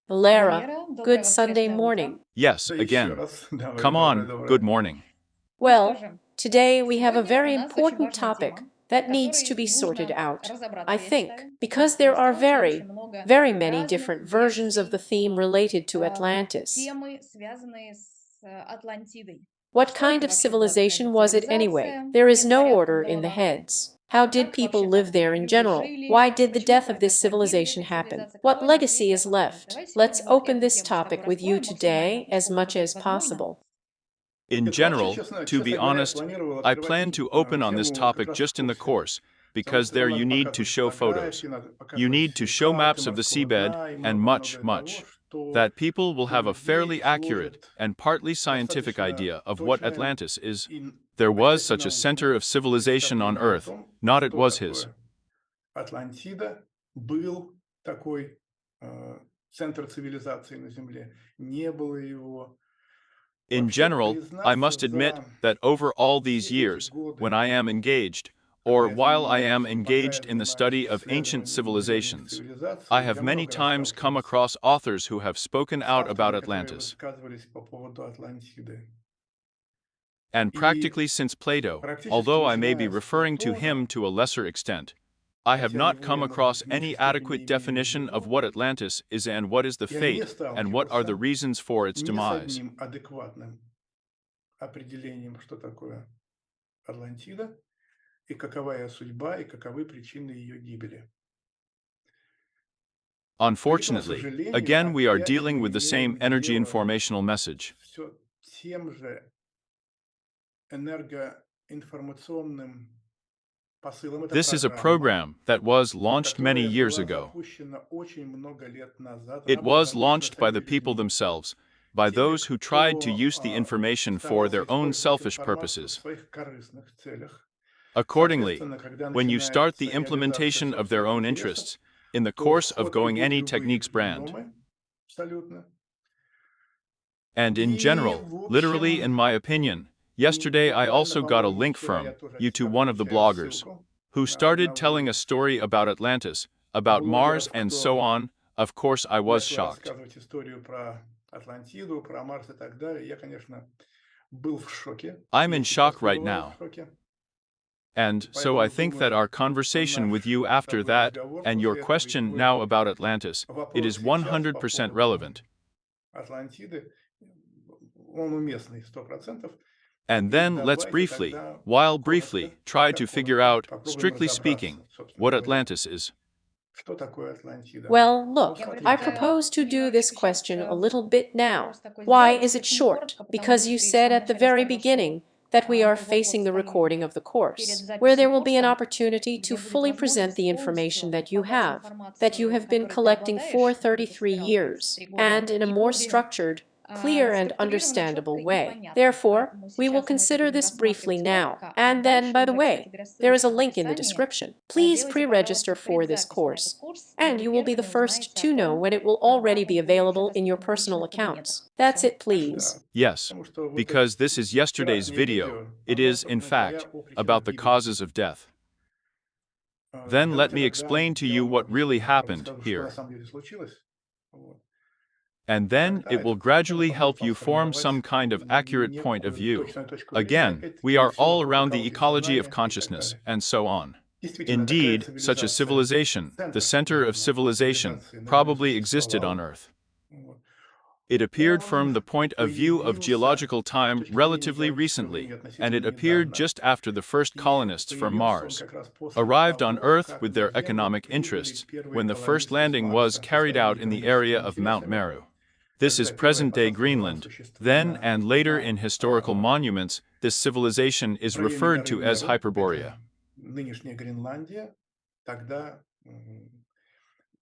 Valera, good Sunday morning. Yes, again. Come on, good morning. Well, today we have a very important topic that needs to be sorted out, I think, because there are very, very many different versions of the theme related to Atlantis. What kind of civilization was it anyway? There is no order in the heads. How did people live there in general? Why did the death of this civilization happen? What legacy is left? Let's open this topic with you today as much as possible. In general, to be honest, I plan to open on this topic just in the course, because there you need to show photos. You need to show maps of the seabed, and much, that people will have a fairly accurate and partly scientific idea of what Atlantis is. There was such a center of civilization on Earth, not it was his. Атлантида был такой центр цивилизации на Земле. Не было его. In general, I must admit that over all these years, when I am engaged, or while I am engaged in the study of ancient civilizations, I have many times come across authors who have spoken out about Atlantis. And practically since Plato, although I may be referring to him to a lesser extent, I have not come across any adequate definition of what Atlantis is and what is the fate, and what are the reasons for its demise. Определением, что такое Атлантида, и какова ее судьба, и каковы причины ее гибели. Unfortunately, again we are dealing with the same energy informational message. Все тем же энергоинформационным посылом. This is a program that was launched many years ago. It was launched by the people themselves, by those who tried to use the information for their own selfish purposes. Accordingly, when you start the implementation of their own interests, in the course of going any technique's brand, and in general, literally in my opinion, yesterday I also got a link from you to one of the bloggers, who started telling a story about Atlantis, about Mars and so on. Of course I was shocked. I'm in shock right now. And so I think that our conversation with you after that, and your question now about Atlantis, it is 100% relevant. And then let's briefly, try to figure out, strictly speaking, what Atlantis is. Well, look, I propose to do this question a little bit now. Why is it short? Because you said at the very beginning that we are facing the recording of the course, where there will be an opportunity to fully present the information that you have been collecting for 33 years, and in a more structured, clear and understandable way. Therefore, we will consider this briefly now. And then, by the way, there is a link in the description. Please pre-register for this course, and you will be the first to know when it will already be available in your personal accounts. That's it, please. Yes, because this is yesterday's video. It is, in fact, about the causes of death. Then let me explain to you what really happened here. And then it will gradually help you form some kind of accurate point of view. Again, we are all around the ecology of consciousness, and so on. Indeed, such a civilization, the center of civilization, probably existed on Earth. It appeared from the point of view of geological time relatively recently, and it appeared just after the first colonists from Mars arrived on Earth with their economic interests, when the first landing was carried out in the area of Mount Meru. This is present-day Greenland. Then and later in historical monuments, this civilization is referred to as Hyperborea. Нынешняя Гренландия, тогда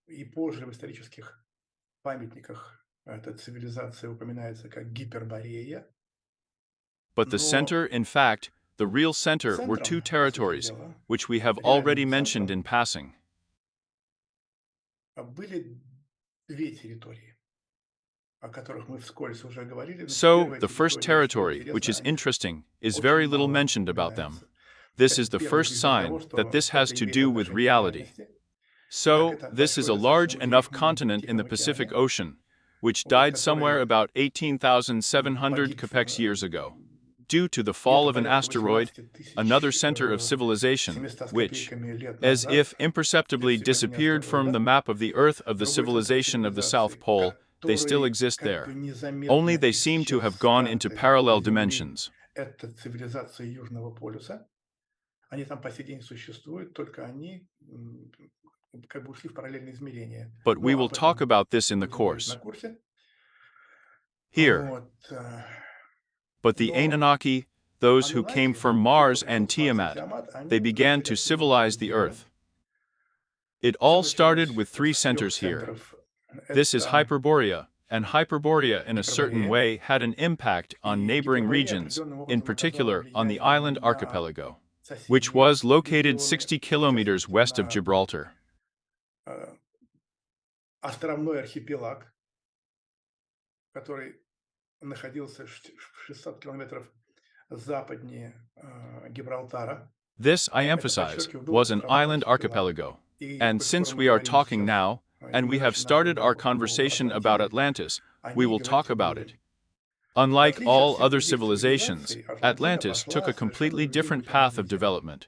и позже в исторических памятниках эта цивилизация упоминается как Гиперборея. But the center, in fact, the real center were two territories, which we have already mentioned in passing. Были две территории. So, the first territory, which is interesting, is very little mentioned about them. This is the first sign that this has to do with reality. So, this is a large enough continent in the Pacific Ocean, which вот, died somewhere которые about 18,700 погиб Capex years ago. Due to the fall где-то of an порядка asteroid, 18 another тысяч center of civilization, 700 с which, копейками лет as назад, if imperceptibly вследствие падения disappeared from the астероида, map of the Earth of the другой центр civilization of the South цивилизации, Pole, they still который exist как бы there. незаметно Only they seem to исчез have с gone into карты parallel Земли, dimensions. это цивилизация Южного полюса. Они там по сей день существуют, только они как бы ушли в параллельные измерения. But we Но will об talk этом about this in the будем говорить на course. курсе. Here, Вот. but the Но Anunnaki, those who came Ануннаки, from те, Mars кто and пришел с Марса и Tiamat, Тиамат, they они began начали to определенное civilize the дело. Earth. It Все all started началось with вот 3 с 3 centers here. центров. This is Это Hyperborea, and Hyperborea in a certain Гиперборея. way had an impact on И neighboring Гиперборея regions, определенным in образом оказала particular on the влияние island на archipelago, which соседние was located регионы, 60 в kilometers частности, west of на Gibraltar. островной архипелаг, который находился в 600 километров западнее Гибралтара. This, I Это, emphasize, подчеркиваю, был was an островной island архипелаг. archipelago. И And поскольку since мы we are говорим talking сейчас now, and we have передаче нашего started our разговора conversation об about Атлантиде, Atlantis, we они will talk говорить about будем. it. В Unlike отличие от all всех other других civilizations, цивилизаций, Атлантида Atlantis пошла took a совершенно completely другим different путем path of развития. development.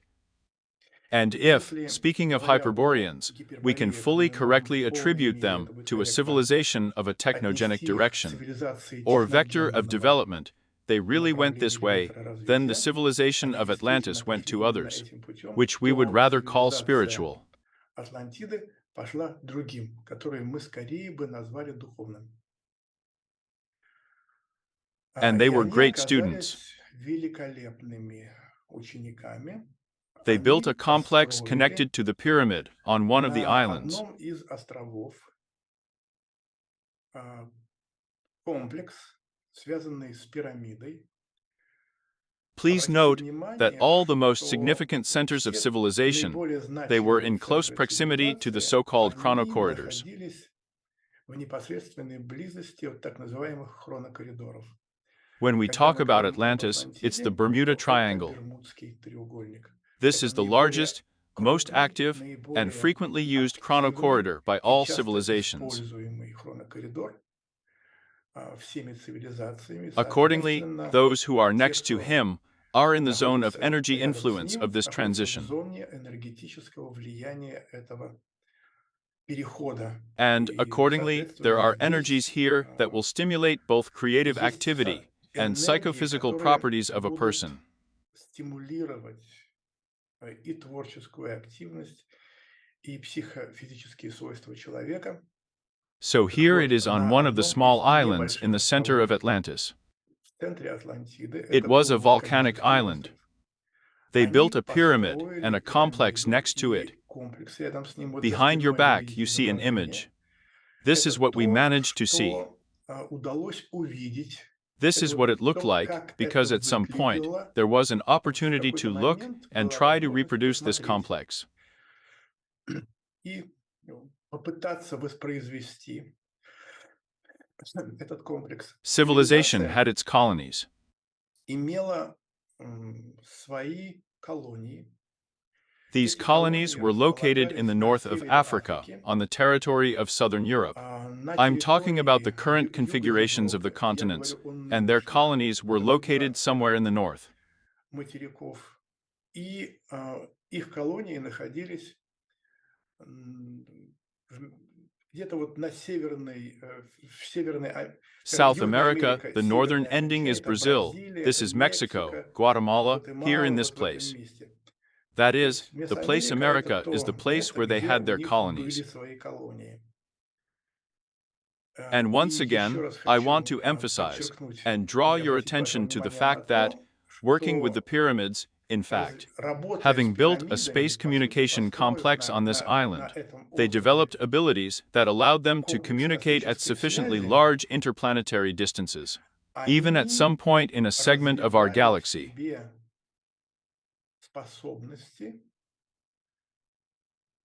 And И if, если, speaking of говоря о Hyperboreans, we can Гиперборее, fully мы можем correctly в полной attribute мере, them это будет to a корректно, civilization of a technogenic отнести их к direction, цивилизации or vector of техногенного development, they really went направления this или way, вектора then the развития, civilization они of действительно Atlantis went пошли to именно others, этим путем, which we would то rather call цивилизация spiritual. Атлантиды пошла другим, который мы скорее бы назвали духовным. And И they were они great students. оказались великолепными учениками. They built Они a complex построили connected to the pyramid on one of the на islands. одном из островов комплекс, связанный с пирамидой. Please Обратите note that внимание, all the most что significant centers of все civilization, наиболее they were значимые in close центры proximity to the цивилизации, so-called они chronocorridors. находились в непосредственной близости от так называемых хронокоридоров. When we Когда talk мы about говорим об Atlantis, it's the Атлантиде, Bermuda то это Triangle. Бермудский треугольник. This Это is the наиболее largest, most крупный, active, and наиболее frequently used активный chronocorridor by и all часто civilizations. используемый хронокоридор всеми цивилизациями. Accordingly, Соответственно, those who are те, next to кто him are in the zone of находится energy рядом с influence of ним, this находится в transition. зоне энергетического влияния этого перехода. And И, accordingly, there соответственно, are energies здесь here that will stimulate both creative есть activity and энергии, psychophysical которые properties of a будут person. стимулировать и творческую активность, и психофизические свойства человека. So Так here it вот, is on на one of the одном small из islands in небольших the center of островов Atlantis. в центре Атлантиды, It это was был a volcanic вулканический island. остров. They Они built a pyramid построили and a complex пирамиду next to it. и комплекс рядом с ним. Вот за Behind your спиной вы back, видите you see an изображение. image. This Это is what we то, managed to see. что удалось увидеть. This Это is вот what it looked то, like, как because это at some point, выглядело. there was an В opportunity to какой-то look момент and была try to возможность reproduce this посмотреть complex. и попытаться воспроизвести этот комплекс. Civilization Цивилизация had its colonies. имела свои колонии. These Эти colonies колонии were located in располагались the на north of севере Africa, Африки, on the territory of southern Europe. на I'm talking about the территории current Юга configurations of the Европы. Я continents, говорю о and their нынешних colonies were located Юга somewhere in the north. материков. И их колонии находились где-то вот на северной, в северной, South Южная America, Америка, the northern Северная ending Америка, is это Brazil. Бразилия, This это is Mexico, Мексика, Guatemala, here in Гватемала, this вот в этом place. месте. That То is, есть the place Месоамерика — это America is the то place место, where they где had у their них colonies. были свои колонии. And И once еще again, раз I want хочу to emphasize подчеркнуть and draw и your обратить ваше attention to the внимание на fact that, то, working with the что pyramids, in fact, работая с having built a пирамидами, space по сути, communication построив complex on this на island, этом they острове developed abilities that allowed them to комплекс communicate at космической sufficiently связи, large interplanetary distances, even at some они point in a segment of our развивали в galaxy. себе способности,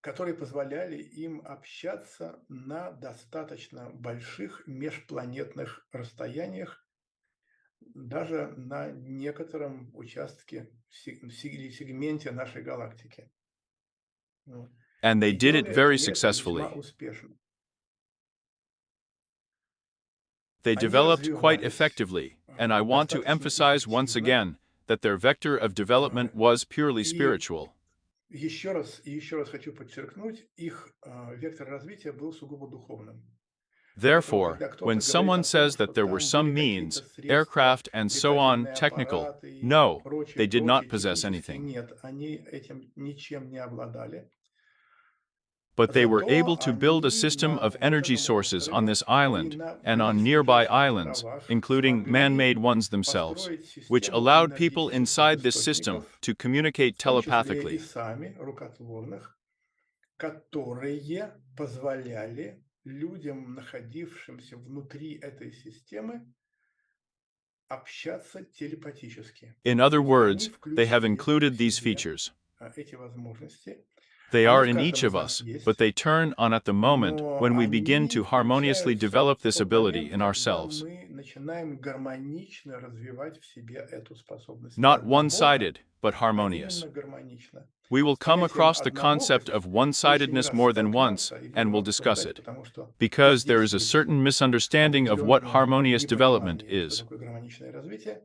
которые позволяли им общаться на достаточно больших межпланетных расстояниях, даже на некотором участке или сегменте нашей галактики. Вот. And they И did it делали very они это successfully. весьма успешно. They Они developed quite развивались effectively, and I want to достаточно emphasize once эффективно. again that their vector of development was purely И spiritual. еще раз хочу подчеркнуть, их вектор развития был сугубо духовным. Поэтому, Therefore, когда when кто-то говорит someone о том, says что that there were там были some какие-то means, средства, aircraft and so on, летательные technical, аппараты и no, прочие, they did not прочие possess технические, anything. нет, они этим ничем не обладали. But they were able Зато to build a они system of вот energy этом sources on острове this и island на and on близких nearby этих islands, островах including смогли man-made ones themselves, построить which систему allowed people энергетических inside this system источников, to communicate в том числе и telepathically. сами рукотворных, которые позволяли людям, находившимся внутри этой системы, общаться телепатически. In other И они words, they have включили included в these себе features. эти возможности. They Они are в in каждом each из of нас us, but есть, they turn on at the moment но when we begin они to harmoniously включаются develop в this тот ability момент, in когда ourselves. мы начинаем гармонично развивать в себе эту способность. Не Not однобоко, one-sided, but а harmonious. именно гармонично. We will come Понятием across the concept однобокость of очень не one-sidedness раз more than once, столкнемся и and будем will discuss обсуждать, it, потому что because there здесь is a есть certain misunderstanding of what определенное harmonious development непонимание, что is. такое гармоничное развитие.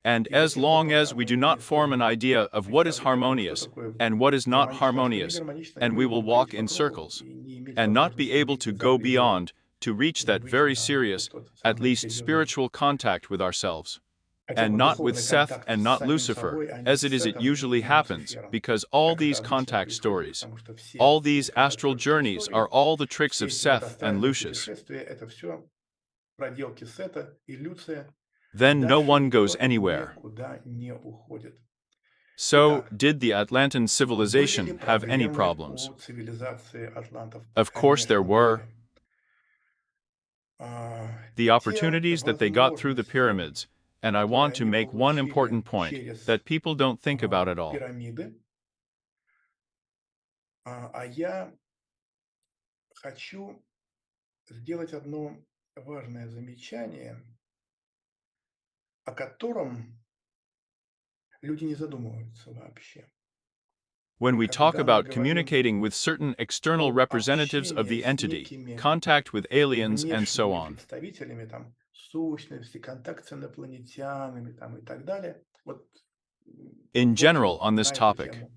And И до as тех пор, long as пока we мы do не not form an сложим idea of what is представление о том, что harmonious такое and what is not гармоничное, а что harmonious, негармоничное, and мы we will будем ходить walk по in кругу circles, и не иметь and not be возможности able выйти to за go пределы beyond, to reach или that выйти very на serious, вот тот at самый least серьезный уровень. spiritual contact with ourselves. Хотя And бы not with духовный Seth контакт and с not самим Lucifer, собой, а не as it с is it Сетом usually и happens, Люцифером, because all как это these обычно contact происходит, stories, потому что все all these эти astral catastrophic journeys are истории, all the tricks все of эти вот Seth and астральные Lucius. путешествия, это все проделки Сета и Люция, и Then no дальше one goes никто anywhere. никуда не уходит. So, Итак, did the Atlantean были ли civilization have any проблемы problems? у цивилизации атлантов? Of course there Конечно, were. были. The Те opportunities that they got through the возможности, pyramids, and I которые want to они make one получили important point через that people don't think about at all. пирамиды, а я хочу сделать одно важное замечание, о котором люди не задумываются вообще. When we talk Когда мы about говорим communicating with certain external об representatives of общении the с entity, некими contact with aliens, and so внешними on. представителями, там, сущности, контакт с инопланетянами, там, и так далее, вот In в общем, general, on this на эту topic, тему,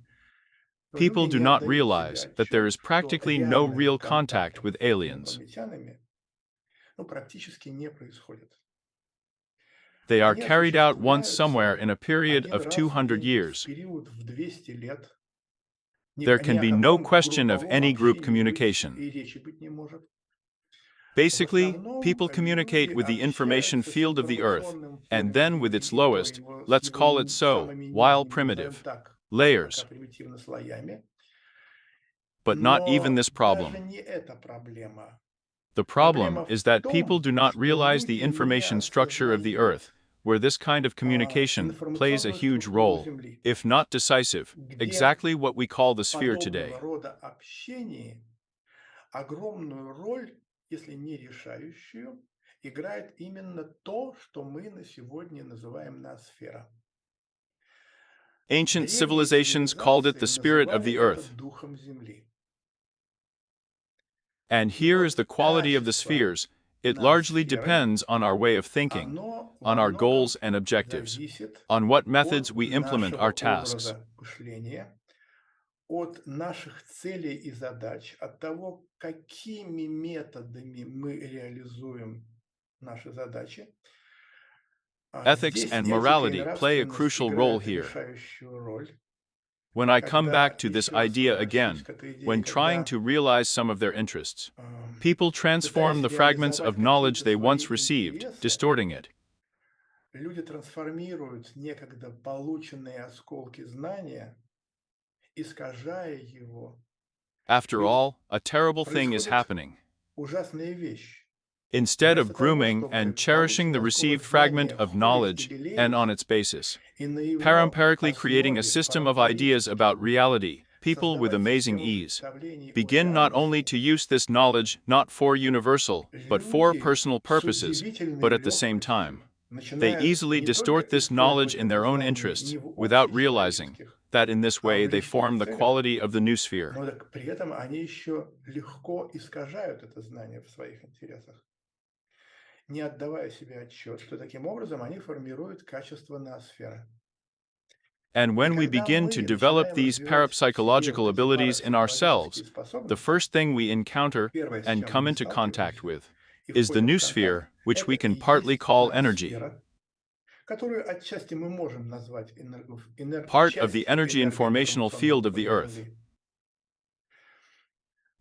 то люди people do не not отдают realize себе that there отчет, is что practically no реальных real contact контактов with с aliens. инопланетянами, ну, практически не происходит. They are Они carried out once somewhere осуществляются in a period один of раз в 200 день в years. период в 200 лет. Ни There ни can о be no каком question of групповом any group общении быть communication. и речи быть не может. В Basically, основном people communicate люди with the information общаются с field of the Earth, информационным and полем then with its Земли, то lowest, его, с let's его call it so, самыми while нижними, назовем primitive, так, пока layers. примитивно слоями. But not even Но this даже problem. не эта проблема. The problem Проблема в is that people том, do not что realize the люди не information structure of the Earth, осознают where this kind of communication plays a информационную huge структуру role, Земли, if not decisive, где exactly what we call the sphere подобного today. рода общении огромную роль, если не решающую, играет именно то, что мы на сегодня называем ноосфера. Ancient Древние civilizations called it цивилизации the spirit of называли the это Earth. духом Земли. And И here is the вот quality of the качество spheres. It largely ноосферы, depends on our way of thinking, оно во on our goals многом and objectives, зависит on what methods от we implement нашего our tasks. образа мышления, от наших целей и задач, от того, какими методами мы реализуем наши задачи. Ethics Здесь and этика и morality play a нравственность crucial role играют here. решающую роль. When I come back Когда, to this еще раз idea возвращусь again, к этой идее, when trying когда to realize some of their interests, people transform пытаясь the fragments реализовать of knowledge какие-то they свои once received, интересы, distorting it. люди трансформируют некогда полученные осколки знания, искажая его. After Ведь all, a terrible thing is происходит happening. ужасная вещь. Instead of Вместо того, grooming and чтобы cherishing полученный the осколок received fragment знания of холить и knowledge, and белеет, on its basis, и на его paramperically creating a основе system of ideas about парампарически reality, people with создавать amazing систему ease представлений о begin not only реальности, to use this knowledge not for universal, but for люди personal с purposes, удивительной but at the same time. легкостью They начинают easily не только distort this knowledge использовать in это their own знание interests, не в without realizing общечеловеческих, that in this а в way they личных form the целях, quality of the new sphere. но так при этом они еще легко искажают это знание в своих интересах. не отдавая себе отчет, что таким образом они формируют качество ноосферы. And И when we когда begin to мы develop начинаем these развивать в себе вот parapsychological эти abilities in ourselves, парапсихологические the способности, first thing we encounter первое, с and чем come мы into contact сталкиваемся with и is the входим в new контакт, sphere, which это we и can partly есть call energy, ноосфера, которую отчасти мы можем назвать part of the частью energy informational энергоинформационного field of the поля Earth. Земли.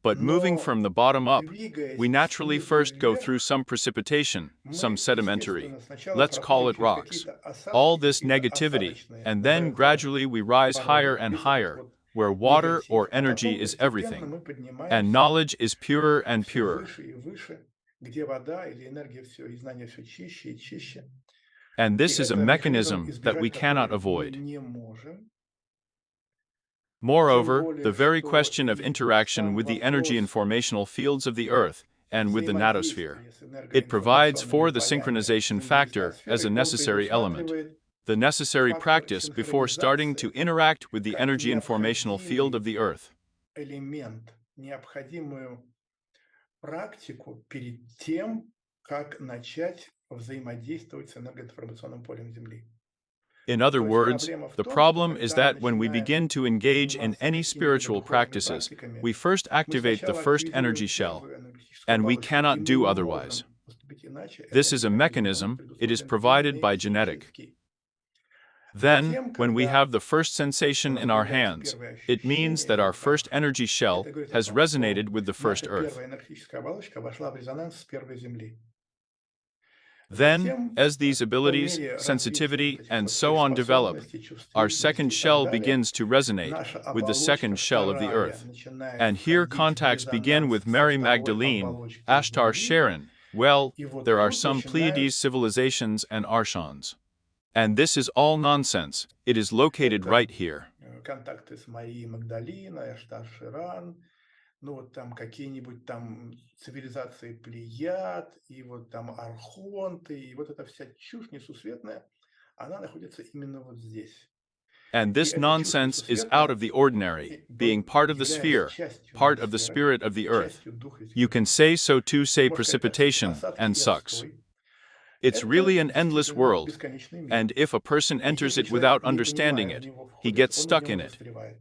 But moving Но from the bottom up, we двигаясь naturally снизу first go through вверх, some precipitation, some мы, sedimentary, естественно, сначала let's call проходим it через rocks, какие-то осадки, all this какие-то negativity, осадочные, and then назовем это, gradually we rise higher породы, and весь этот higher, вот where water негатив. or А потом energy is постепенно everything, мы and поднимаемся knowledge is purer and все purer. выше и выше, где вода или энергия все, и знания все чище и чище. And И this is a это механизм, mechanism that we избежать cannot который мы avoid. не можем. Тем Moreover, the более, very что question of и interaction сам with the energy вопрос informational fields of the Earth and with the nanosphere, взаимодействия с it provides энергоинформационными for the полями synchronization Земли с factor as a ноосферой, он necessary element, предусматривает the necessary фактор practice before starting to синхронизации interact with the как energy informational field of необходимый the Earth. элемент, необходимую практику перед тем, как начать взаимодействовать с энергоинформационным полем Земли. In other То есть words, проблема в the том, что problem is когда мы that when we начинаем begin to engage in заниматься any какими-либо spiritual духовными practices, практиками, we first мы activate the сначала first energy активизируем shell, первую энергетическую and we оболочку, и cannot мы do не otherwise. можем поступить иначе. This Этот is a механизм, он mechanism, it is предусмотрен provided by genetic. генетически. Then, Затем, when we have когда the first у sensation нас in our появляются hands, первые it means ощущения, that our это, first energy shell это говорит о has том, что resonated with the first наша Earth. первая энергетическая оболочка вошла в резонанс с первой Земли. Then, Затем, as these по abilities, мере развития вот sensitivity, этих and вот so on develop, сверхспособностей, our чувствительности second и так shell далее, begins to resonate наша with the оболочка second shell of the вторая Earth. начинает And here входить в contacts begin резонанс with со Mary второй Magdalene, оболочкой Ashtar Земли, Sharon. Well, и вот there are тут some Pleiades начинают civilizations and Archons. And this is all nonsense. It is located это right here. контакты с Марией Магдалиной, Аштар Ширан, ну вот там какие-нибудь там цивилизации Плеяд, и вот там архонты, и вот эта вся чушь несусветная, она находится именно вот здесь. And И this эта чушь nonsense is out несусветная, of the ordinary, being part of the являясь sphere, частью part of the ноосферы, spirit of the Earth. частью духа You Земли. can say so to say Можно сказать, precipitation осадки and и sucks. отстой. It's Это really an endless действительно world, бесконечный мир. and if a person И enters если it человек, without не understanding понимая в it, него he входит, gets он в stuck in нем it. застревает.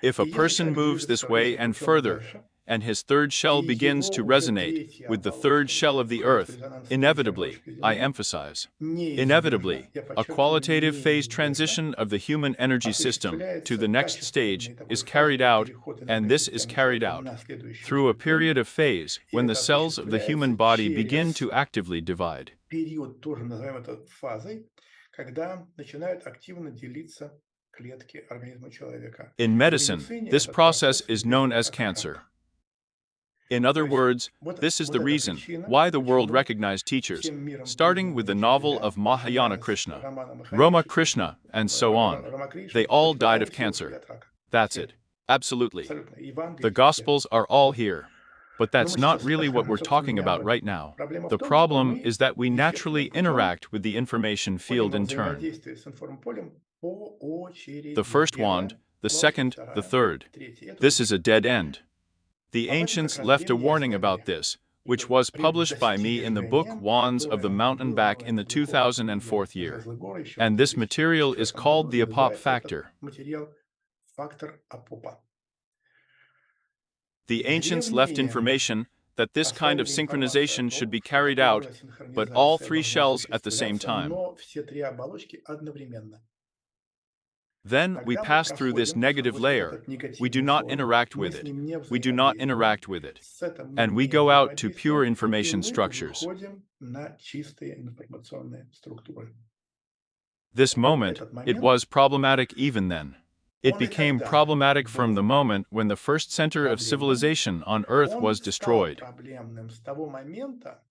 If И a если person человек moves движется this своей way жизнью and путем further, дальше, and his third и shell begins его to уже resonate третья with the third оболочка shell of the входит в Earth, резонанс с третьей inevitably, оболочкой I Земли, emphasize, неизбежно, inevitably, я a подчеркиваю, qualitative phase неизбежно transition of the human energy system to осуществляется the next stage качественный такой is carried фазовый out, переход and this is энергосистемы carried человека out на следующую through a ступень, period of phase и when the это cells of the human осуществляется body begin to через actively divide. период, тоже назовем это фазой, когда начинают активно делиться клетки организма человека. In В medicine, медицине this этот process процесс is known известен as как cancer. рак. In То other есть words, вот, this is вот the эта reason причина, why the world почему recognized teachers, всем миром starting with the признанные novel учителя, of Mahayana начиная с Krishna, Романа Rama Махариши, Krishna, and so on. Рамакришны, They all вот died они of все ушли cancer. от рака. That's Все. it. Absolutely. Абсолютно. И Евангелии The все. Gospels are all here. But Но that's мы not сейчас, really what we're собственно, talking не об about right этом. now. Проблема в The том, что problem is мы that we naturally естественным путем interact with the information входим field во in turn. взаимодействие с информполем по The очереди. first wand, Первая the оболочка, second, the вторая, third. третья. Это This is a убеждение. dead end. The Об этом как ancients раз left a древние warning about оставили. this, И which вот was пред published by me in the book достижением Wands of the было Mountainback in the много веков, как мы видим, 2004 year. жезлы горы еще в And this material is 2004 called году, the и Apop называется этот factor. материал фактор Апопа. The ancients left Древние information that this kind of оставили информацию о synchronization should том, be что carried такое out, была but all синхронизация three должна shells at the same осуществляться, time. но все три оболочки одновременно. Then we Тогда мы pass through this проходим negative сквозь вот layer. этот We do негативный not слой, interact мы with с it. ним не We do not взаимодействуем, interact with it. с этим мы And we не go out to pure взаимодействуем, и information мы structures. выходим на чистые информационные структуры. This Вот moment, этот it момент, was problematic even then. It он и became тогда problematic from the был moment when the first center of проблемным. civilization on Earth Он was стал destroyed. проблемным с того момента,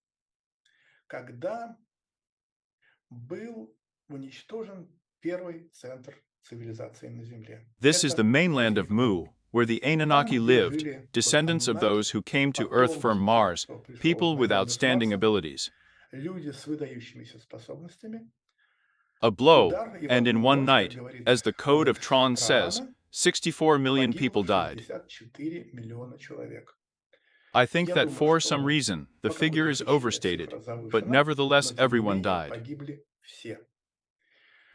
когда был уничтожен первый центр цивилизации на Земле. This is the Это mainland of Африка. Mu, where the Там, Anunnaki где lived, жили вот descendants of аннунаки, those who came to Earth from потомки тех, Mars, кто пришел people на with Землю с outstanding Марса, abilities. люди с выдающимися способностями. A blow, Удар, и в and in одну one ночь, как night, говорит as the Code of кодекс Tron says, Траана, 64 million погибло people died. 64 миллиона человек. I think Я that думаю, for some что reason, the по figure какой-то is причине overstated, цифра but завышена, nevertheless но тем не everyone менее died. погибли все.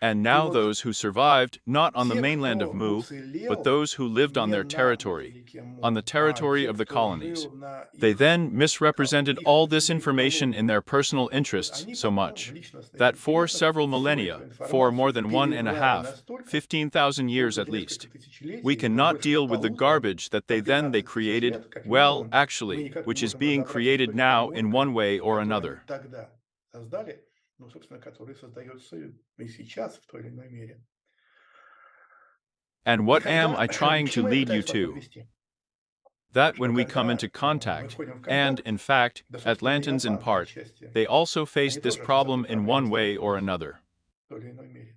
And И now вот those who survived, not on the те, mainland of кто Mu, but уцелел those who lived on не their на territory, материке on the Му, а territory те, of the кто colonies. жил на They их, then misrepresented их all this материке information in колонии, their personal вот interests они so потом в much личностных that for интересах several всю эту millennia, for more информацию than one and a переврали half, настолько, 15,000 что years уже at несколько least, we тысячелетий, уже cannot больше deal with the полутора, garbage that по they 15 тысяч created, лет, как well, минимум, мы actually, никак не which is можем being разобраться с created той now in one технологией, way or которую они another. тогда создали, ну, собственно, которая создается и сейчас в той или иной мере. And И what am тогда, I к trying to чему я lead you пытаюсь вас to? подвести? That Что when we come когда into мы contact, входим в and контакт, in fact, да, собственно, и Atlantans in атланты part, отчасти, they also они faced this тоже с этой problem in проблемой one way or сталкивались another. в той или иной мере.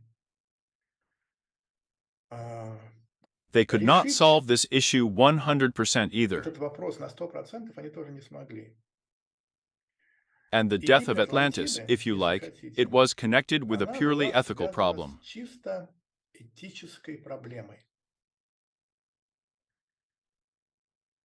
А, They could not Решить solve this issue 100% either, этот вопрос на 100% они тоже не смогли. and the И death of гибель Atlantis, Атлантиды, if you если like, хотите, it was connected with a она purely была ethical связана с problem. чисто этической проблемой.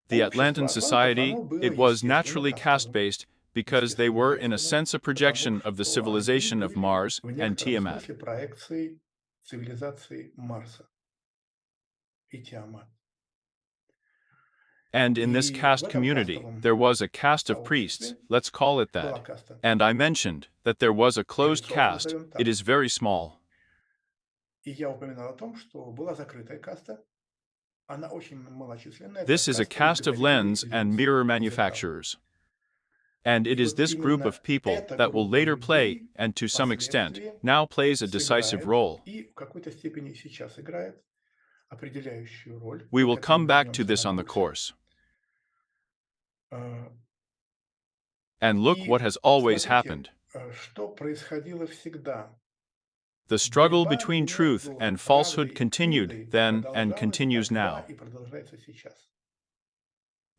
The Общество Atlantean атлантов, society, оно было, it was естественно, naturally кастовым. caste-based because they were, in a sense, a projection of the Потому что они civilization of были Mars в and некотором Tiamat. смысле проекцией цивилизации Марса и Тиамат. And in this И в caste этом community, кастовом there was a caste of priests, сообществе let's call it была that. каста And I mentioned that there was a closed жрецов, caste. назовем It так. is very small. И я упоминал о том, что была закрытая каста. Она очень малочисленная. Это This is a каста caste of изготовителей lens and mirror зеркал. manufacturers. And it И is вот this group именно of people эта that will группа later play, людей and to some extent, впоследствии now plays a decisive сыграет role. и в какой-то степени сейчас играет определяющую роль. We Мы will к этому come back to вернемся this на on the курсе. course. And look И what has always смотрите, happened. что происходило всегда. The struggle Борьба between truth между and правдой falsehood и continued Индой then and продолжалась continues тогда now. и продолжается сейчас.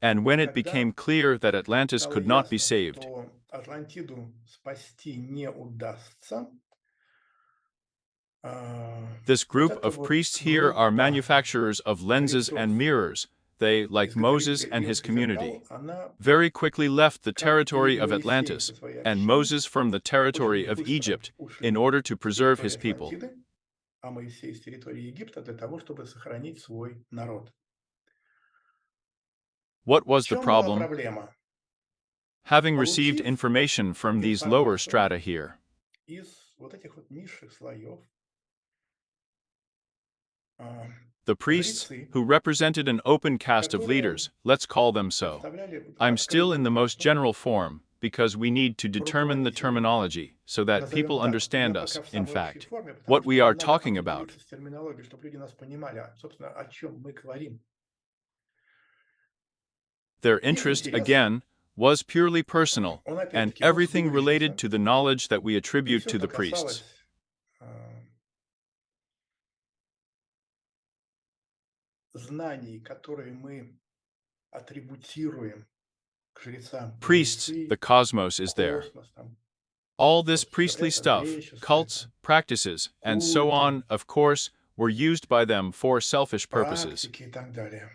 And when it Когда became clear that Atlantis стало could not be ясно, saved, что Атлантиду спасти не удастся, this вот group эта of вот priests here are группа manufacturers of lenses жрецов, and mirrors. They, like Moses изготовителей and his римских community, зеркал, она, very quickly left the как и territory of Моисей Atlantis со своей and общиной, Moses from the territory очень of быстро Egypt in ушли order to с preserve территории his people. Атлантиды, а Моисей с территории Египта для того, чтобы сохранить свой народ. What В was the чем была problem? проблема? Having received Получив information from these lower информацию strata here, из вот этих вот низших слоев, the priests, жрецы, who represented an open caste of которые leaders, let's call them so. представляли I'm still in открытую the most касту, general form because we need to determine the руководителей, terminology so that назовем people так. Я understand пока us, в in самой общей fact, форме, потому what что we нам are надо talking about. определиться с терминологией, чтобы люди нас понимали, собственно, о чем мы говорим. Their Их interest, интерес, again, was purely personal, он and опять-таки everything related усугубился, to the knowledge that we и attribute все, to что the priests. касалось знаний, которые мы атрибутируем к жрецам, Priests, жрецы, the cosmos is there. космос, там, All this вот все priestly это stuff, греческое, cults, там, practices, and so культы, on, of course, were used by them for selfish purposes. практики и так далее.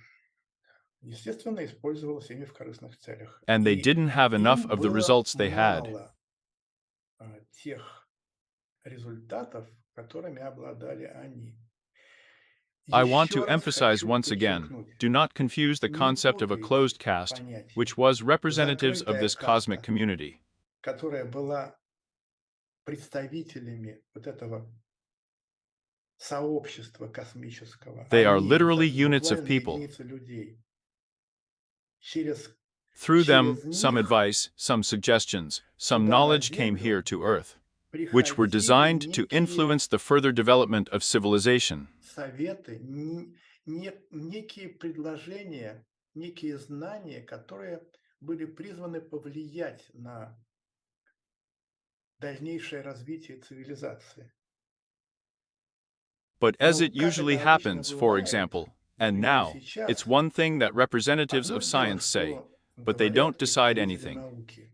Естественно, использовалось ими в корыстных целях. And they И didn't have enough им of the было results they had. мало тех результатов, которыми обладали они. I want Еще to раз emphasize хочу once again, подчеркнуть, do not confuse the не concept of a путайте closed caste, понятия. which was representatives of Закрытая this cosmic каста, community. которая была представителями вот этого сообщества космического, They are они, вот literally это units of буквально people. единицы людей, через Through them, some них advice, some suggestions, some сюда на knowledge came here Землю to Earth, which were приходили designed to некие influence the further development of civilization. советы, некие предложения, некие знания, которые были призваны повлиять на дальнейшее развитие цивилизации. But as Но it как usually это обычно happens, for бывает, example, например, and now, сейчас, it's one thing that representatives одно of дело, science say, что but they don't говорят decide представители anything. науки,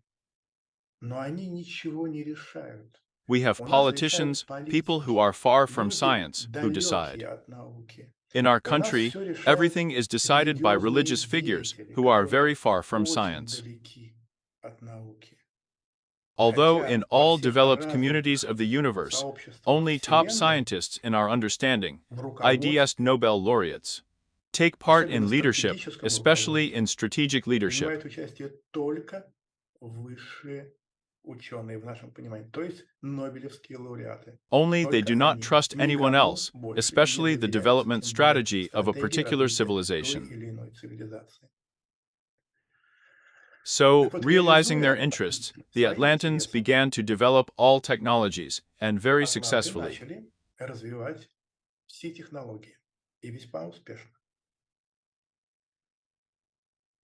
но они ничего не решают. We have У нас решают politicians, people who политики, are far from люди, science, who decide. далекие от науки. In our У нас country, все решают everything is decided by религиозные religious figures деятели, who are которые very far from очень science. далеки от науки. Although in Хотя во all всех developed communities развитых of the universe, сообществах only top Вселенной, scientists in our understanding, в IDS руководстве, Nobel laureates, take part особенно in leadership, стратегическом especially руководстве, in strategic leadership. принимают участие только высшие ученые в нашем понимании, то есть нобелевские лауреаты. Only they Только do not они. trust anyone Никому else, больше не especially the доверяется, development тем более strategy of a стратегии particular развития той civilization. или иной цивилизации. Так So, вот, realizing their реализуя interests, the свои Atlanteans интересы, began to develop all technologies, and very атланты successfully. начали развивать все технологии, и весьма успешно.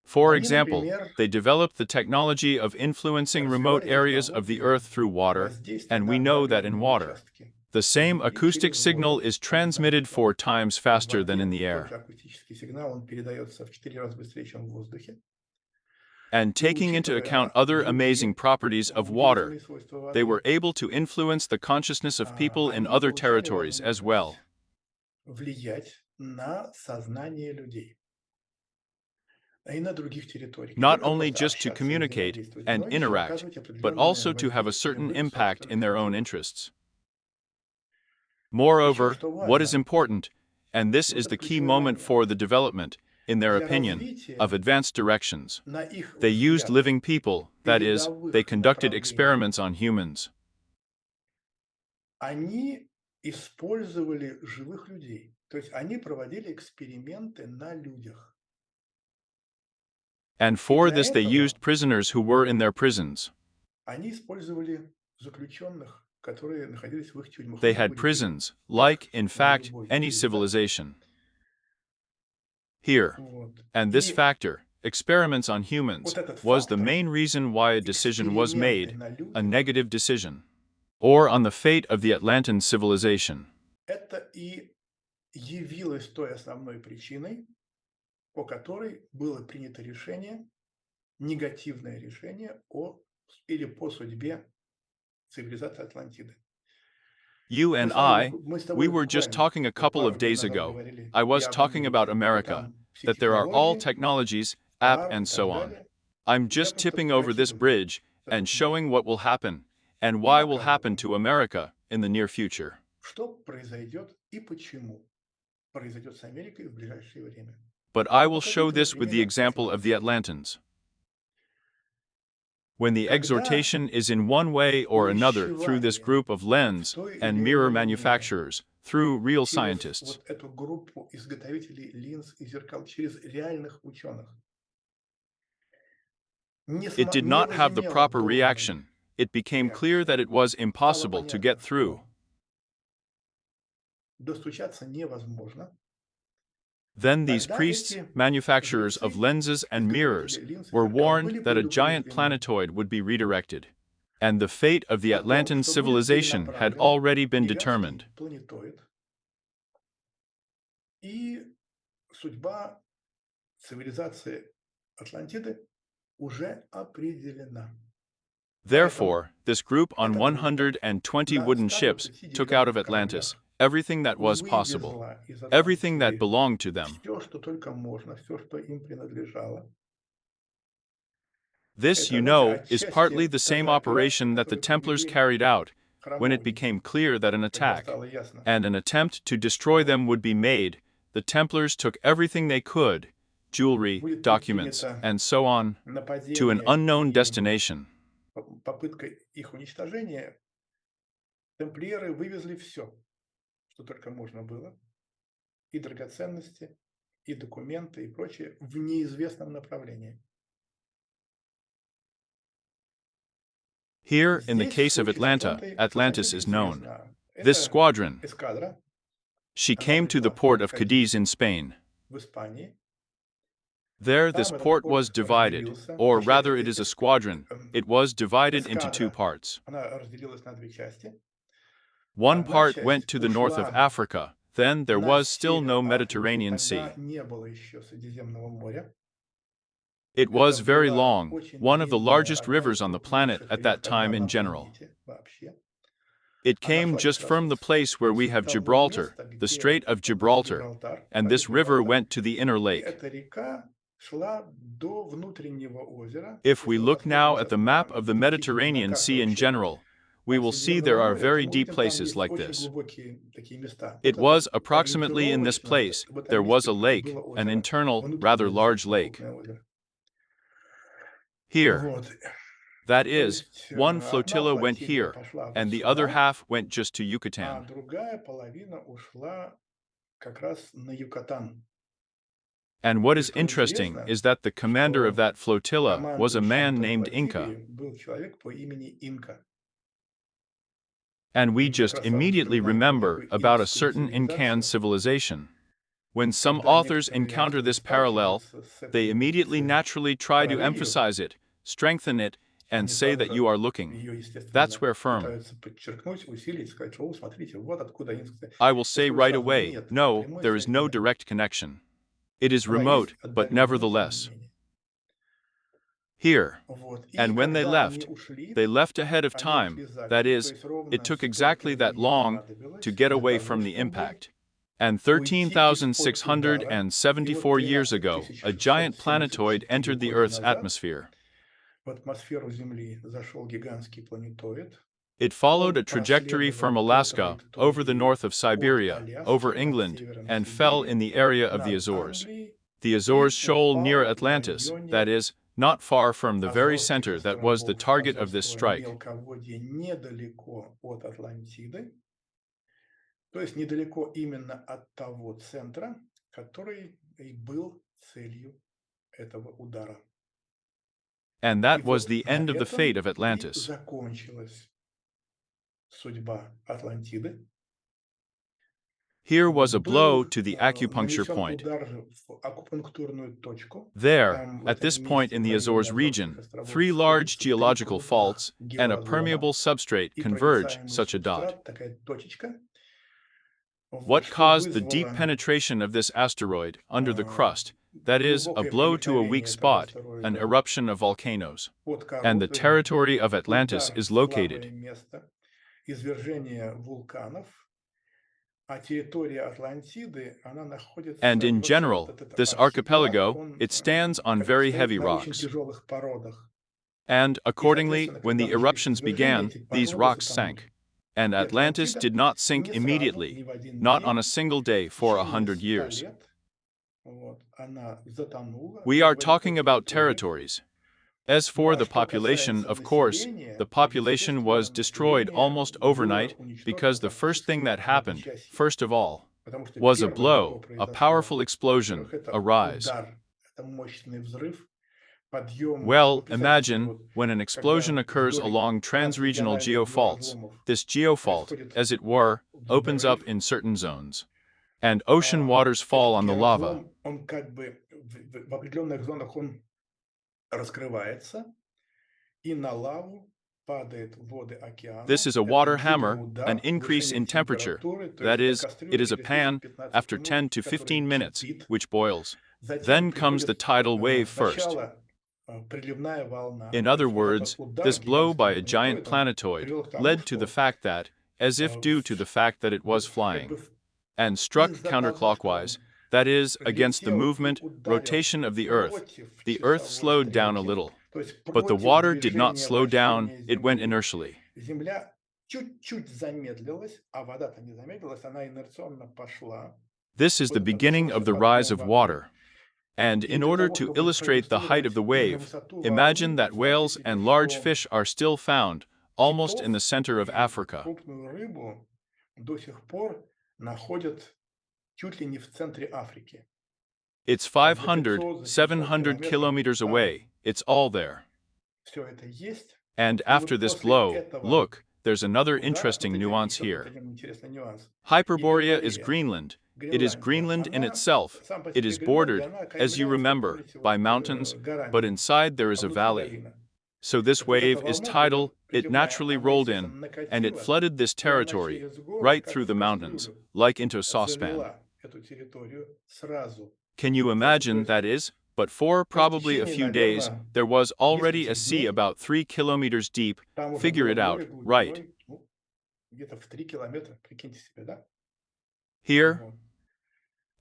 For Они, example, например, they developed the technology of influencing remote развивали areas of the технологию Earth through water, воздействия and we на know that in отдаленные water, участки the same Земли acoustic через signal воду. is Как вы знаете, transmitted 4 times в faster than in воде the тот air. же акустический сигнал, он передается в 4 раза быстрее, чем в воздухе. And И taking into account учитывая other amazing другие properties of water, удивительные свойства they were воды, able to influence the consciousness of people in они other получали territories as well. возможность влиять на сознание людей и на других территориях. Не Not только only просто just to общаться и communicate взаимодействовать, and но еще interact, оказывать but определенное also to have a воздействие certain в их impact in собственных their own регионах. interests. Причем, Moreover, что what is важно, important, and this вот is the этот key ключевой moment момент, for the development, in their для opinion, of развития advanced directions, на их they used взгляд living people, that is, they передовых conducted направлений, experiments on humans. они использовали живых людей. То есть они проводили эксперименты на людях. And И for для this they этого used prisoners who were in their prisons. они использовали заключенных, которые находились в их тюрьмах. У They них had были тюрьмы, prisons, как like, in в fact, любой any цивилизации. civilization. Here, Вот. and this И factor, experiments on humans, вот этот was the фактор, main reason why a decision was эксперименты made, на a людях, negative decision, or on the fate of the Atlantean civilization. это и явилось той основной причиной, по которой было принято решение, негативное решение или по судьбе цивилизации Атлантиды. You Мы and с тобой, I, мы с we тобой were just буквально talking a вот couple пару of дней days назад ago. говорили I и was об talking about Америке, что America, там все that there are all технологии, technologies, app, ар и and так so on. далее. I'm И я just просто tipping over this прокидываю bridge and этот мост. showing what will happen, and И why will happen показываю, to America in the near future. что произойдет и почему произойдет с Америкой в ближайшее время. But I Ну, will покажу show это на this with the примере example of the Атлантисы. Atlanteans. When the Когда exhortation is in one way or another through this увещевание group of в lens той and или mirror иной мере manufacturers, through real через scientists, вот эту группу изготовителей линз и зеркал, через реальных ученых, it did не not have the возымело proper должной reaction. It became clear that реакции. it was Стало impossible to get понятно, through. что достучаться невозможно. Then these Тогда priests, эти manufacturers of жрецы, lenses and mirrors, изготовители линз и were зеркал, warned были that a giant предупреждены planetoid would be redirected, and the fate of the о том, Atlantean что будет civilization had перенаправлен already been гигантский determined. планетоид, и судьба цивилизации Атлантиды уже определена. Therefore, this group on эта группа 120 на wooden ships took out of 120 Atlantis кораблях everything that was possible, вывезла из everything that Атлантиды belonged to them. все, что только можно, все, что им принадлежало. This, Это, you знаете, know, is partly отчасти the та same же операция, operation that the которую Templars провели carried out when it храмовники. became clear that an Когда attack стало ясно, and an attempt to destroy them would be made. The Templars took everything they could, jewelry, будет documents, предпринято and so on, to an нападение unknown и destination. попытка их уничтожения, тамплиеры вывезли все, что только можно было, и драгоценности, и документы, и прочее, в неизвестном направлении. Here, in the Здесь, в case of случае с Atlanta, Атлантой, Atlantis is known. известно. This Это squadron, эскадра, she она came to the пришла port в of Кадис Cadiz in Spain. в Испании. There, this Там этот port was порт divided, разделился, or точнее, rather it is a squadron. It was divided into two эскадра, parts. она разделилась на две части. One Одна part часть went to the north of ушла Africa. Then there на was still север no Африки. Mediterranean Тогда Sea. не было еще Средиземного моря. It Это was very была long, очень one of the длинная, largest одна из rivers on the двух planet длиннейших at that рек, одна time in на general. планете вообще. It came just from the place where we have Gibraltar, the Strait of Gibraltar, and this river went to the inner lake. If we look now at the map of the Mediterranean Sea in general, we will see there are very deep places like this. It was approximately in this place there was a lake, an internal, rather large lake. Here. That is, one flotilla went here, and the other half went just to Yucatan. And what is interesting is that the commander of that flotilla was a man named Inca. And we just immediately remember about a certain Incan civilization. When some authors encounter this parallel, they immediately naturally try to emphasize it, strengthen it, and say that you are looking. That's where firm. I will say right away, no, there is no direct connection. It is remote, but nevertheless. Here. And when they left ahead of time, that is, it took exactly that long to get away from the impact. And 13,674 years ago, a giant planetoid entered the Earth's atmosphere. It followed a trajectory from Alaska, over the north of Siberia, over England, and fell in the area of the Azores. The Azores shoal near Atlantis, that is, not far from the very center that was the target of this strike. То есть недалеко именно от того центра, который и был целью этого удара. And that was the end of the fate of Atlantis. Закончилась судьба Атлантиды. Here was a blow to the acupuncture point. There, at this point in the Azores region, 3 large geological faults and a permeable substrate converge such a dot. What caused the deep penetration of this asteroid under the crust, that is, a blow to a weak spot, an eruption of volcanoes. And the territory of Atlantis is located. And in general, this archipelago, it stands on very heavy rocks. And, accordingly, when the eruptions began, these rocks sank. And Atlantis did not sink immediately, not on a single day for 100 years. We are talking about territories. As for the population, of course, the population was destroyed almost overnight because the first thing that happened, first of all, was a blow, a powerful explosion, a rise. Well, imagine, when an explosion occurs along transregional geofaults, this geofault, as it were, opens up in certain zones. And ocean waters fall on the lava. This is a water hammer, an increase in temperature. That is, it is a pan, after 10 to 15 minutes, which boils. Then comes the tidal wave first. In other words, this blow by a giant planetoid led to the fact that, as if due to the fact that it was flying, and struck counterclockwise, that is, against the movement, rotation of the Earth slowed down a little. But the water did not slow down, it went inertially. This is the beginning of the rise of water. And in order to illustrate the height of the wave, imagine that whales and large fish are still found, almost in the center of Africa. It's 500, 700 kilometers away, it's all there. And after this blow, look, there's another interesting nuance here. Hyperborea is Greenland. It is Greenland in itself. It is bordered, as you remember, by mountains, but inside there is a valley. So this wave is tidal, it naturally rolled in, and it flooded this territory, right through the mountains, like into a saucepan. Can you imagine, that is? But for probably a few days, there was already a sea about 3 kilometers deep, figure it out, right? где-то в 3 километра, прикиньте себе, да? Here, Вот.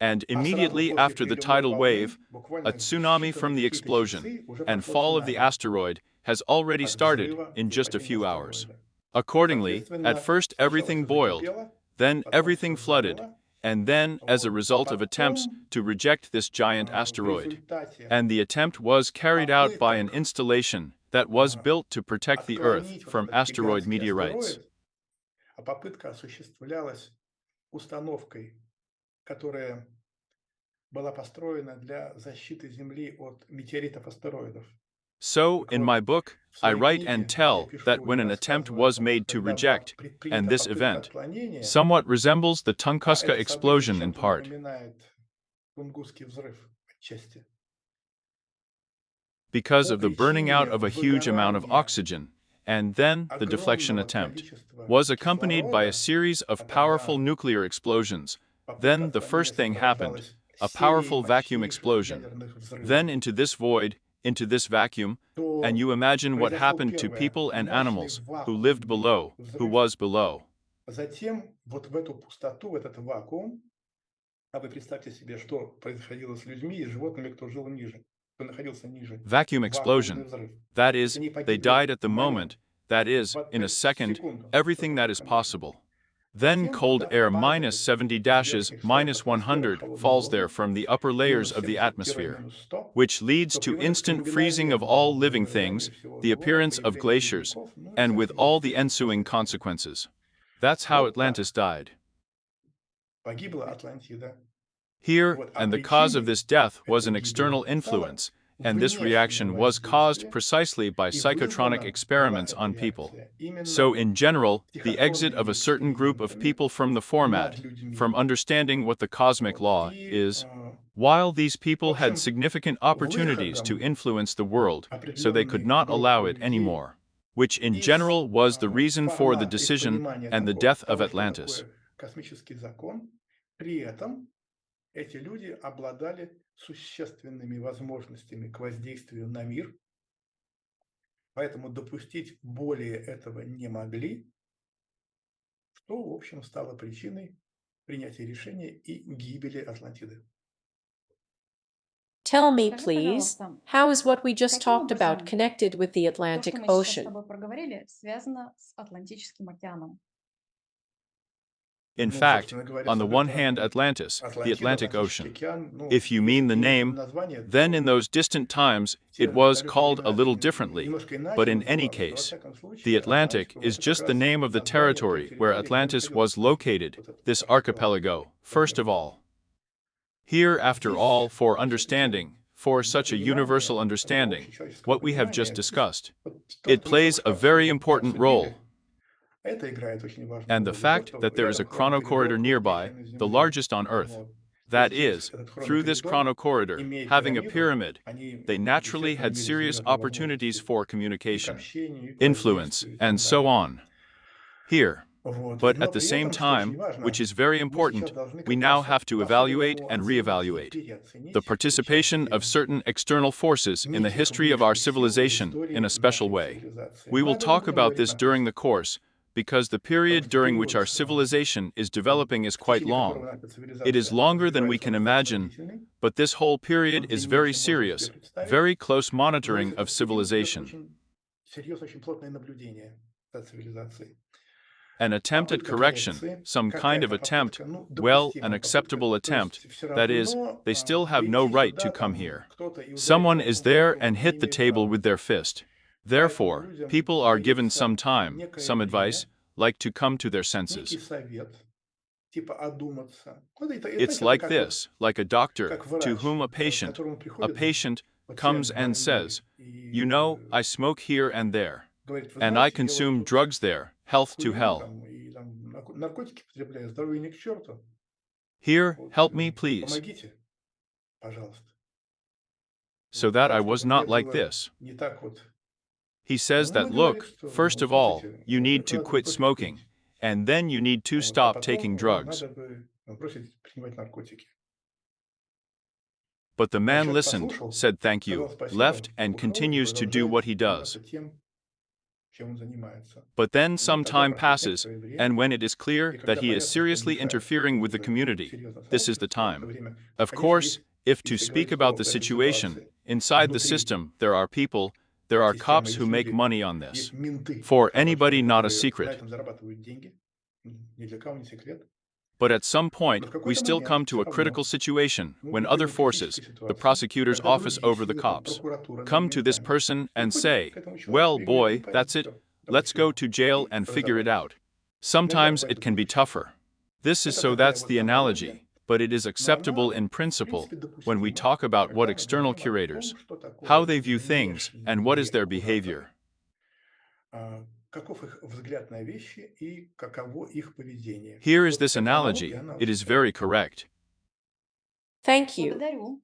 and А сразу immediately после after the приливной tidal wave, волны, a буквально в tsunami считанные from the какие-то explosion часы уже and пошло fall of the цунами asteroid has already от started взрыва in и just a падения few hours. астероида. Accordingly, at Соответственно, first сначала everything все boiled, закипело, then потом everything все flooded, сгорело, and then as a вот. А result of attempts потом to reject this giant в asteroid. результате And the attempt was carried out by an попыток installation that was built to protect the Earth отклонить вот from этот asteroid гигантский meteorites. астероид, а попытка осуществлялась установкой, которая была построена для защиты Земли от метеоритов-астероидов. So, Так in вот, my book, в I своей write and книге я tell that пишу и when an attempt рассказываю о was том, что made to когда была reject, and предпринята this попытка event отклонения, somewhat resembles the а Tunguska это событие explosion in чем-то part, напоминает Тунгусский взрыв отчасти. because По of the burning out причине of a huge amount of выгорания oxygen, and then the deflection огромного attempt, количества was accompanied by a кислорода, series а of powerful тогда nuclear explosions. попытка Then the отклонения first thing happened, сопровождалась a серией powerful vacuum мощнейших explosion. ядерных взрывов, Then into this void, into this vacuum, and то you imagine what произошел happened to первое people and мощный animals who lived вакуумный below, who взрыв. was below. Затем вот в эту пустоту, в этот вакуум, а вы представьте себе, что происходило с людьми и животными, кто жил ниже, кто находился ниже. Vacuum Вакуумный explosion. взрыв. That То есть is, они they погибли died at the в момент, moment. That is, в in a second, секунду, everything that is конечно. possible. Then Затем cold туда air падает minus 70 с dashes верхних слоев minus атмосферы 100 холодный falls there воздух, from the upper layers минус of the 70 atmosphere, 100, which leads что to приводит к instant freezing of мгновенному all living замерзанию things, всего the живого, appearance of появлению glaciers, ледников, ну и and со with всеми all the естественными ensuing последствиями. consequences. That's how Вот Atlantis так died. погибла Атлантида. Here, Вот. А and the cause of причиной this death was этой an гибели external стало influence, and this внешнее reaction was caused воздействие, precisely by и psychotronic вызвана была experiments эта on people. реакция So, именно in general, the exit of психотронными a certain group of экспериментами people from the format, над людьми. from understanding what the cosmic Вот. law И, is, while these в people had общем, significant opportunities to выходом influence the world, so they could определенной not allow группы it людей anymore, which in из general was the reason for the формата, из decision понимания and the death of того, что Atlantis. такое космический закон, при этом эти люди обладали существенными возможностями к воздействию на мир, поэтому допустить более этого не могли, что, в общем, стало причиной принятия решения и гибели Атлантиды. Tell me, Скажи, please, пожалуйста, how is what we just каким talked about образом connected with the то, что Atlantic мы сейчас с Ocean? тобой проговорили, связано с Атлантическим океаном? In Ну, fact, собственно говоря, on the one hand, соответственно, Atlantis, the Атлантида, Atlantic Атлантический Ocean. океан, ну, If you если mean the не это name, название, then то in those distant times те it was далекие called a времена это little differently. немножко But иначе in any называлось, но во case, всяком случае the Atlantic Атлантика is это как just the раз name of the название той territory where территории, где Atlantis находился was located, вот этот this архипелаг, archipelago, first of all. Here, after all, Здесь for все-таки understanding, for для such a universal понимания, такого understanding, общечеловеческого what we have just понимания, здесь discussed, вот то, it что мы plays только a что very important role. обсудили, это играет очень важную And the роль. И то, fact что that there is a рядом chronocorridor хронопериод nearby, крупнейший на the Земле, largest on Earth, вот, that если через is, этот through this хронопериод, chronocorridor, имея having a пирамиду, pyramid, они they naturally действительно had имели serious серьезные opportunities возможности for и к communication, общению, и к influence, воздействию и and так so далее. on. Here, Вот. but Но at the при same этом, что очень time, важно, which is very мы сейчас important, должны we как now бы have to evaluate по-особенному and оценить и reevaluate the переоценить participation of участие certain external forces in the неких history of our высших сил в civilization in a истории special нашей way. цивилизации. We Мы will об этом talk будем about говорить this на during курсе. the course, because the period during which our civilization is developing is в quite течение которого long. наша It is цивилизация longer than we развивается, can он imagine, достаточно длительный. but this whole period Он is длиннее, very чем можно себе serious, представить. very close Но monitoring из of этого периода идет civilization. очень серьезное, очень плотное наблюдение за цивилизацией. An attempt at Попытка correction, коррекции, some kind of какая-то attempt, попытка, ну, well, допустимая an попытка. acceptable То attempt, есть все that is, равно they still have no прийти right to сюда, come там here. кто-то и ударить Someone по is этому there посу and не hit the имеет table права. with their fist. Поэтому Therefore, людям people are given some дается time, некое some advice, время, like to come to their некий senses. совет, типа одуматься. Вот это, It's знаете, это like как this, like a doctor, как to врач, whom a к которому patient приходит comes пациент and больной says, и you know, I smoke here and there, говорит, вы and I знаете, я вот consume тут drugs there, health to курю hell. там, и там наркотики потребляю, здоровье ни к черту. Here, Вот, help me, please, помогите, пожалуйста. so Вот, that так, I was чтобы not мне like было this. не так вот. He says Он that, говорит, look, что, first вот of all, смотрите, you вы need to надо quit бросить smoking, курить. and then you need to Вот, а stop потом taking вам drugs. надо бы бросить принимать наркотики. But the man Человек listened, послушал, said thank сказал you, спасибо, left, and ушел и continues to do what he продолжает does. заниматься тем, чем он занимается. But then Ну, some тогда time проходит passes, некоторое время, and when it is и clear that когда he is понятно, что он seriously мешает interfering with the какому-то community, серьезному this is the сообществу, в то time. время, Of конечно, course, if to если speak говорить about о the этой situation, ситуации inside the внутри system there are people, there are системы, cops who есть make люди, money on this. есть менты For хорошие, anybody not a которые на secret. этом зарабатывают деньги. Ни для кого не секрет. But at some point, Но в we какой-то still момент come все to a равно critical situation мы when other приходим к forces, критической the ситуации, prosecutor's когда office другие over the силы, там, cops, прокуратура над come to this ментами, person and приходят say, к этому человеку well, и говорят, ну, boy, that's it, все, давай let's go сюда. to jail И and figure it разговаривать. out. Иногда Sometimes бывает it can be вопиюще. tougher. This is Это so такая that's вот the аналогия, analogy, but it is но acceptable она, in в principle принципе, when we допустима, talk about what когда мы external говорим о curators, том, что how такое they view things, внешние and what is their кураторы, behavior. каков их взгляд на вещи и каково их поведение. Here is Вот this эта аналогия, analogy, она it очень is very правильная. correct. Thank you. Благодарю.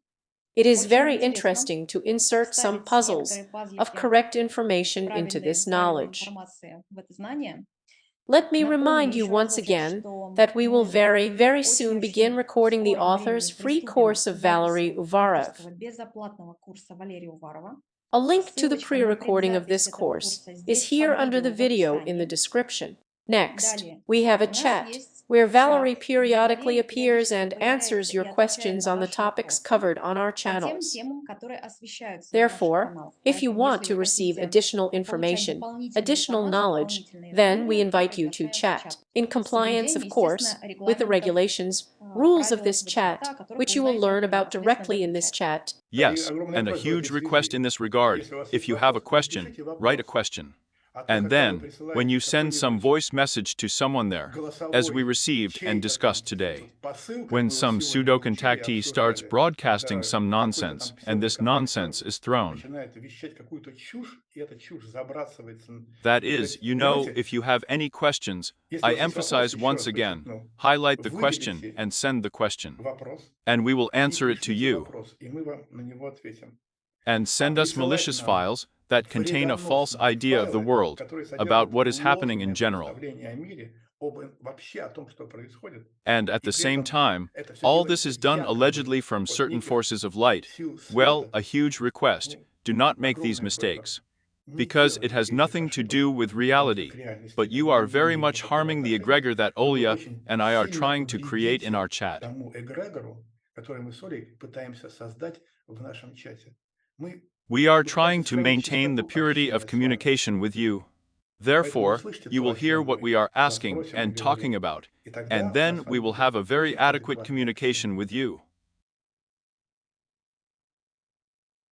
It is Очень very интересно interesting to insert some вставить puzzles некоторые of пазлики correct information into правильной this knowledge. информации в это знание. Let me Напомню remind you еще once разочек, again что that we will мы very soon очень begin recording the скором author's времени free приступим course к of Valery записи Uvarov. авторского безоплатного курса Валерия Уварова. A link to the Ссылочка на pre-recording of предзапись this этого course курса is здесь here под under the видео в video in the описании. description. Next, Далее, we have a у нас chat есть where Valery чат, где periodically Валерий appears периодически and answers появляется your и отвечает questions на on the ваши topics вопросы covered on our по тем channels. темам, которые освещаются на наших Therefore, каналах. if you Поэтому, want если to вы receive хотите additional получать information, дополнительную additional информацию, knowledge, дополнительные then we знания, то invite you to приглашаем в chat, чат. in С compliance, соблюдением, of course, естественно, with the регламентов, regulations, rules of правил this этого chat, чата, которые which вы you will узнаете learn about непосредственно в directly in этом this чате. chat. Да, и Yes, огромная and a просьба в huge этой request связи. in this regard, Если у вас if есть you have a вопрос, question, напишите write a вопрос. question. А то, And когда вы then, when you присылаете send some какой-нибудь voice message to someone there, as we голосовой received and чей-то там discussed today, посыл, как when мы его some сегодня получили и pseudo-contactee starts обсуждали, broadcasting когда some какой-то nonsense, там and this nonsense псевдоконтактер is thrown, начинает вещать какую-то чушь, и эта чушь забрасывается. that То is, есть, you know, понимаете, if you have any questions, если I у вас есть вопрос, emphasize еще once раз again, подчеркну, highlight the question выделите and send the question, вопрос and we will и answer it to пришлите you, вопрос, и мы вам на него ответим. and А send us присылать malicious нам files that contain a false вредоносные idea of the файлы, world, которые about содержат what is happening in ложные general. представления о мире, вообще о том, что происходит. And at И the при same этом time, это все all this делается is done якобы allegedly from от certain неких forces of light. сил Well, света. a huge request. Ну, Do not make these огромная просьба mistakes. не Because it делать has этих nothing to ошибок do with в том, что к reality. реальности But you мы are не very имеем much никакого harming the отношения, egregor that но вы Olya очень and I are сильно trying to create in our вредите chat. тому эгрегору, который мы с Олей пытаемся создать в нашем чате. Мы We are пытаемся trying to сохранить maintain the чистоту purity общения of с вами. communication with you. Поэтому Therefore, услышьте you то, will о hear чем what мы we are вас asking просим и and talking говорим. about, И тогда and у then нас с we вами will будет have a very очень adequate адекватное communication общение. with you.